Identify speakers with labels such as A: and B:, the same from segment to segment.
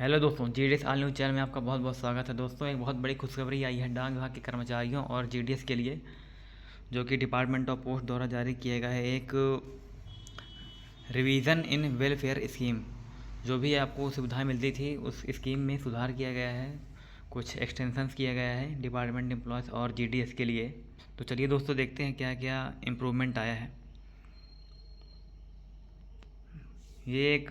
A: Hello दोस्तों, GDS all news channel में आपका बहुत बहुत स्वागत है। दोस्तों, एक बहुत बड़ी खुशखबरी आई है डाक विभाग के कर्मचारियों और जीडीएस के लिए, जो कि डिपार्टमेंट ऑफ पोस्ट द्वारा जारी किया गया है। एक रिवीजन इन वेलफेयर स्कीम, जो भी आपको सुविधाएं मिलती थी उस स्कीम में सुधार किया गया है, कुछ एक्सटेंशंस किया गया है डिपार्टमेंट एम्प्लॉयज़ और जीडीएस के लिए। तो चलिए दोस्तों, देखते हैं क्या क्या इम्प्रूवमेंट आया है। ये एक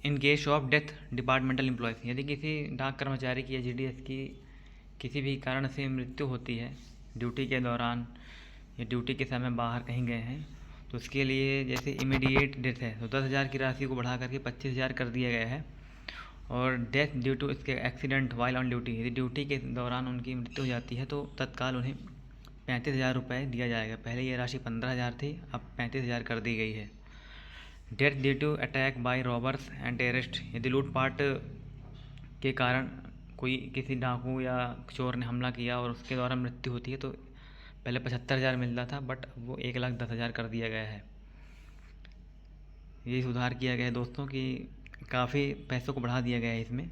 A: in case of death departmental employees, यदि किसी डाक कर्मचारी की या जीडीएस की किसी भी कारण से मृत्यु होती है ड्यूटी के दौरान या ड्यूटी के समय बाहर कहीं गए हैं, तो उसके लिए जैसे इमीडिएट डेथ है तो 10,000 की राशि को बढ़ा करके 25,000 कर दिया गया है। और डेथ ड्यू टू इसके एक्सीडेंट वाइल ऑन ड्यूटी, यदि ड्यूटी के दौरान उनकी मृत्यु हो जाती है तो तत्काल उन्हें 35,000 रुपये दिया जाएगा। पहले ये राशि 15,000 थी, अब 35,000 कर दी गई है। Death due to attack by robbers and terrorist, यदि लूटपाट के कारण कोई किसी डाकू या चोर ने हमला किया और उसके द्वारा मृत्यु होती है तो पहले 75,000 मिलता था, बट अब वो 1,10,000 कर दिया गया है। ये सुधार किया गया है दोस्तों कि काफ़ी पैसों को बढ़ा दिया गया है इसमें।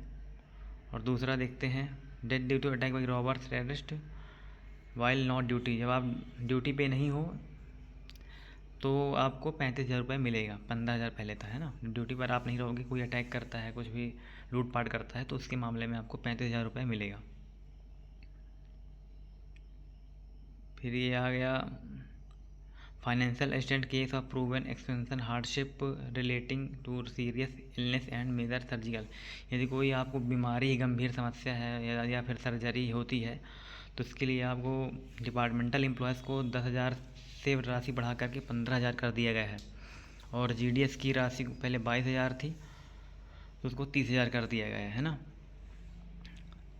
A: और दूसरा देखते हैं, death due to attack by robbers terrorist while not duty, जब आप ड्यूटी पे नहीं हो तो आपको 35,000 रुपये मिलेगा। 15,000 पहले था, है ना। ड्यूटी पर आप नहीं रहोगे, कोई अटैक करता है, कुछ भी लूटपाट करता है, तो उसके मामले में आपको 35,000 रुपये मिलेगा। फिर ये आ गया financial assistant case of proven expansion hardship relating to serious illness and major surgical, यदि कोई आपको बीमारी गंभीर समस्या है या फिर सर्जरी होती है तो इसके लिए आपको डिपार्टमेंटल एम्प्लॉयज़ को 10,000 से राशि बढ़ा करके 15,000 कर दिया गया है। और जीडीएस की राशि पहले 22,000 थी तो उसको 30,000 कर दिया गया है ना।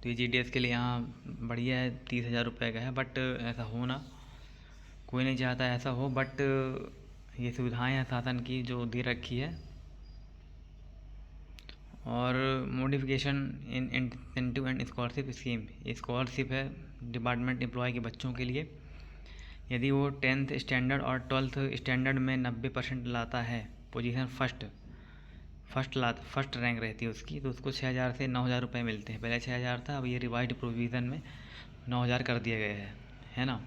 A: तो ये जीडीएस के लिए यहाँ बढ़िया है, 30,000 रुपये का है। बट ऐसा होना कोई नहीं चाहता ऐसा हो, बट ये सुविधाएं हैं शासन की जो दे रखी है। और modification in incentive and scholarship scheme, ये स्कॉलरशिप है डिपार्टमेंट एम्प्लॉय के बच्चों के लिए। यदि वो 10th स्टैंडर्ड और 12th स्टैंडर्ड में 90% लाता है, पोजीशन फर्स्ट रैंक रहती है उसकी, तो उसको 6,000 से 9,000 रुपये मिलते हैं। पहले 6,000 था, अब ये रिवाइज्ड प्रोविज़न में 9,000 कर दिया गया है ना।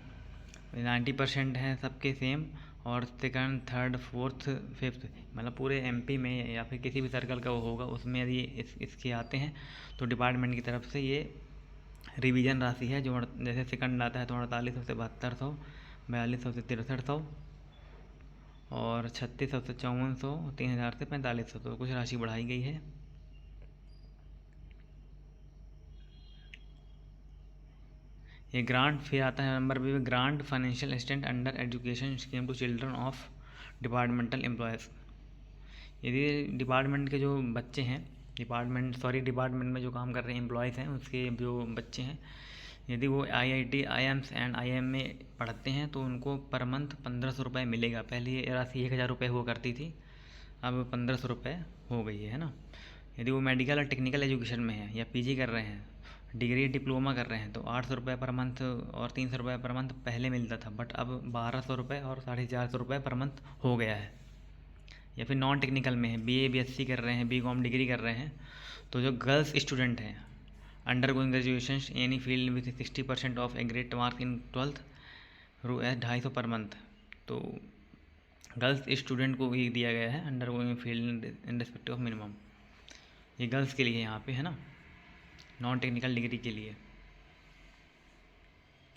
A: 90% हैं सबके सेम, और सेकंड थर्ड फोर्थ फिफ्थ मतलब पूरे एमपी में या फिर किसी भी सर्कल का वो होगा उसमें यदि इसके आते हैं तो डिपार्टमेंट की तरफ से ये रिवीजन राशि है। जो जैसे सेकंड आता है तो 4800 से 7200, 4200 से 6300, और 3600 से 5400, 3,000 से 4500, तो कुछ राशि बढ़ाई गई है। ये ग्रांट फिर आता है नंबर भी, grant financial assistant under education scheme to children of departmental employees, यदि डिपार्टमेंट के जो बच्चे हैं डिपार्टमेंट में जो काम कर रहे हैं एम्प्लॉयज़ हैं उसके जो बच्चे हैं, यदि वो आईआईटी आईएम्स एंड आईएम में पढ़ते हैं तो उनको पर मंथ 1,500 रुपये मिलेगा। पहले ये राशि 1,000 रुपये हुआ करती थी, अब 1,500 रुपये हो गई है ना। यदि वो मेडिकल और टेक्निकल एजुकेशन में है या पीजी कर रहे हैं, डिग्री डिप्लोमा कर रहे हैं, तो 800 रुपये पर मंथ और 300 रुपये पर मंथ पहले मिलता था, बट अब 1,200 रुपये और 450 रुपये पर मंथ हो गया है। या फिर नॉन टेक्निकल में है, बीए बीएससी कर रहे हैं, बीकॉम डिग्री कर रहे हैं, तो जो गर्ल्स स्टूडेंट हैं under going graduation any field with 60% of A grade mark in 12th रू एस 250 पर मंथ, तो गर्ल्स स्टूडेंट को भी दिया गया है under going field in respective of minimum. ये गर्ल्स के लिए यहाँ पे है ना, नॉन टेक्निकल डिग्री के लिए।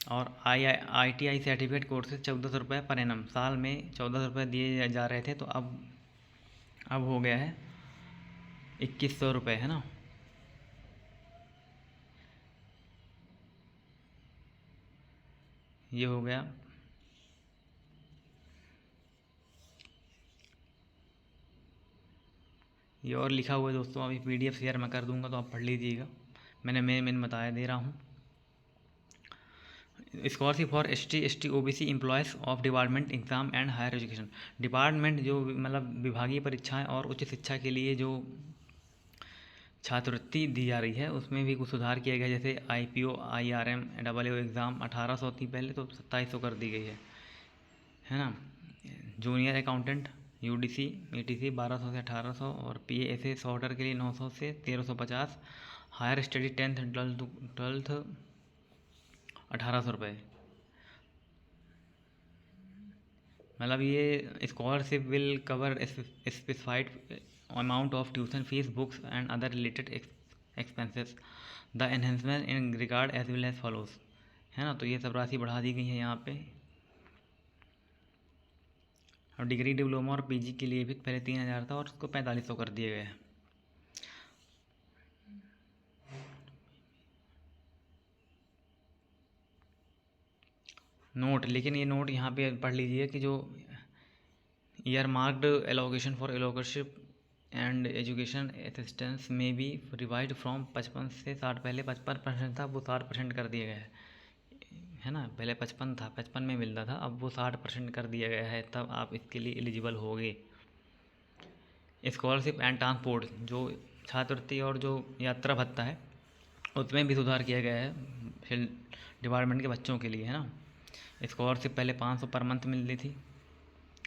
A: और ITI सर्टिफिकेट कोर्सेज 1,400 रुपये पर एनम, साल में 1,400 रुपये दिए जा रहे थे, तो अब हो गया है 2,100 रुपये, है ना। ये हो गया। ये और लिखा हुआ है दोस्तों, अभी PDF शेयर मैं कर दूंगा तो आप पढ़ लीजिएगा। मैंने बताया दे रहा हूँ। Scholarship for ST OBC employees of department exam and higher education, department जो मतलब विभागीय परीक्षाएं और उच्च शिक्षा के लिए जो छात्रवृत्ति दी जा रही है उसमें भी कुछ सुधार किया गया। जैसे IPO IRM AAO एग्ज़ाम 1,800 थी पहले, तो 2,700 कर दी गई है ना। जूनियर अकाउंटेंट UDC ETC 1200 से 1800 और PASA 100 ऑर्डर के लिए 900 से 1350, हायर स्टडी 10th 12th 1800 रुपये। मतलब ये scholarship will cover specified amount of tuition fees, books and other related expenses. The enhancement in regard as well as follows, है ना। तो ये सब राशि बढ़ा दी गई है यहाँ पे। और डिग्री, डिप्लोमा और PG के लिए भी पहले 3000 था और उसको 4500 कर दिया गया है। नोट, लेकिन ये नोट यहाँ पे पढ़ लीजिए कि जो ईयर मार्क्ड एलोकेशन फॉर एलोकरशिप एंड एजुकेशन असिस्टेंस में बी रिवाइज फ्रॉम 55 से 60, पहले 55% था, वो 60% कर दिया गया है ना। पहले 55 था, 55 में मिलता था, अब वो 60% कर दिया गया है, तब आप इसके लिए एलिजिबल होगे। स्कॉलरशिप एंड ट्रांसपोर्ट, जो छात्रवृत्ति और जो यात्रा भत्ता है उसमें भी सुधार किया गया है हेल्थ डिपार्टमेंट के बच्चों के लिए, है ना। स्कॉलरशिप पहले 500 पर मंथ मिलती थी,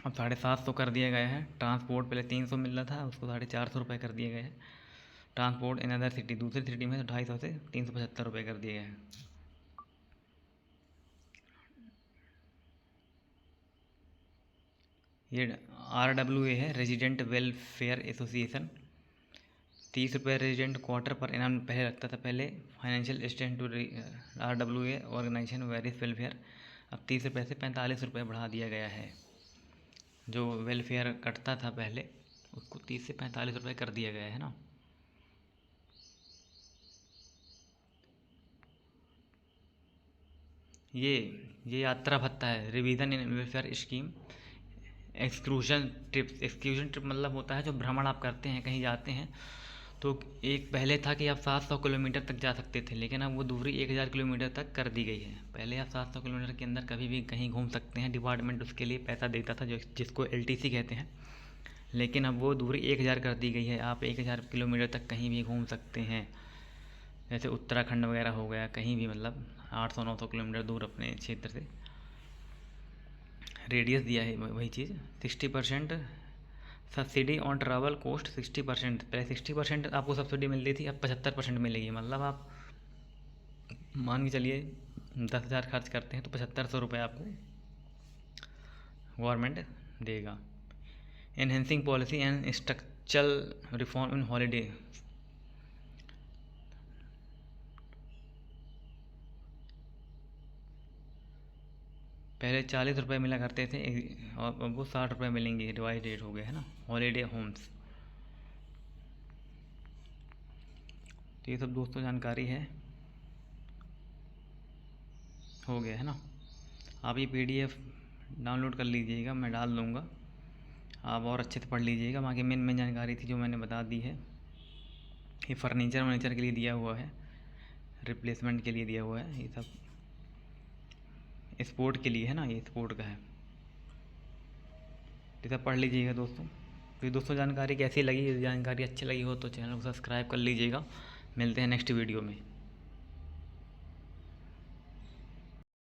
A: अब 750 कर दिया गया है। ट्रांसपोर्ट पहले 300 मिल रहा था, उसको 450 रुपये कर दिया गया है। ट्रांसपोर्ट इन अदर सिटी, दूसरी सिटी में 250 से 375 रुपये कर दिए गए हैं। ये RWA है, रेजिडेंट वेलफेयर एसोसिएशन, 30 रुपये रेजिडेंट क्वार्टर पर इनाम पहले लगता था। पहले financial assistant to RWA organization various welfare, अब 30 रुपये से 45 रुपये बढ़ा दिया गया है। जो वेलफेयर कटता था पहले, उसको 30 से 45 रुपये कर दिया गया है ना। ये यात्रा भत्ता है, रिवीजन इन वेलफेयर स्कीम। एक्सक्लूजन ट्रिप मतलब होता है जो भ्रमण आप करते हैं, कहीं जाते हैं, तो एक पहले था कि आप 700 किलोमीटर तक जा सकते थे, लेकिन अब वो दूरी 1000 किलोमीटर तक कर दी गई है। पहले आप 700 किलोमीटर के अंदर कभी भी कहीं घूम सकते हैं, डिपार्टमेंट उसके लिए पैसा देता था, जो जिसको LTC कहते हैं, लेकिन अब वो दूरी 1000 कर दी गई है, आप 1000 किलोमीटर तक कहीं भी घूम सकते हैं। जैसे उत्तराखंड वगैरह हो गया, कहीं भी, मतलब 800-900 किलोमीटर दूर अपने क्षेत्र से रेडियस दिया है। वही चीज़ 60% सब्सिडी ऑन ट्रैवल कॉस्ट 60%, पहले 60% आपको सब्सिडी मिलती थी, अब 75% मिलेगी। मतलब आप मान के चलिए 10,000 खर्च करते हैं तो 7500 रुपये आपको गवर्नमेंट देगा। Enhancing policy and structural reform in holiday, पहले 40 रुपये मिला करते थे और अब वो 60 रुपये मिलेंगे, रिवाइज रेट हो गया है ना। हॉलीडे होम्स, तो ये सब दोस्तों जानकारी है, हो गया है ना। आप ये PDF डाउनलोड कर लीजिएगा, मैं डाल दूँगा, आप और अच्छे से पढ़ लीजिएगा। बाकी मेन जानकारी थी जो मैंने बता दी है। ये फर्नीचर के लिए दिया हुआ है, रिप्लेसमेंट के लिए दिया हुआ है, ये सब स्पोर्ट के लिए है ना, ये स्पोर्ट का है। ये सब पढ़ लीजिएगा दोस्तों। तो ये दोस्तों जानकारी कैसी लगी, यदि जानकारी अच्छी लगी हो तो चैनल को सब्सक्राइब कर लीजिएगा। मिलते हैं नेक्स्ट वीडियो में।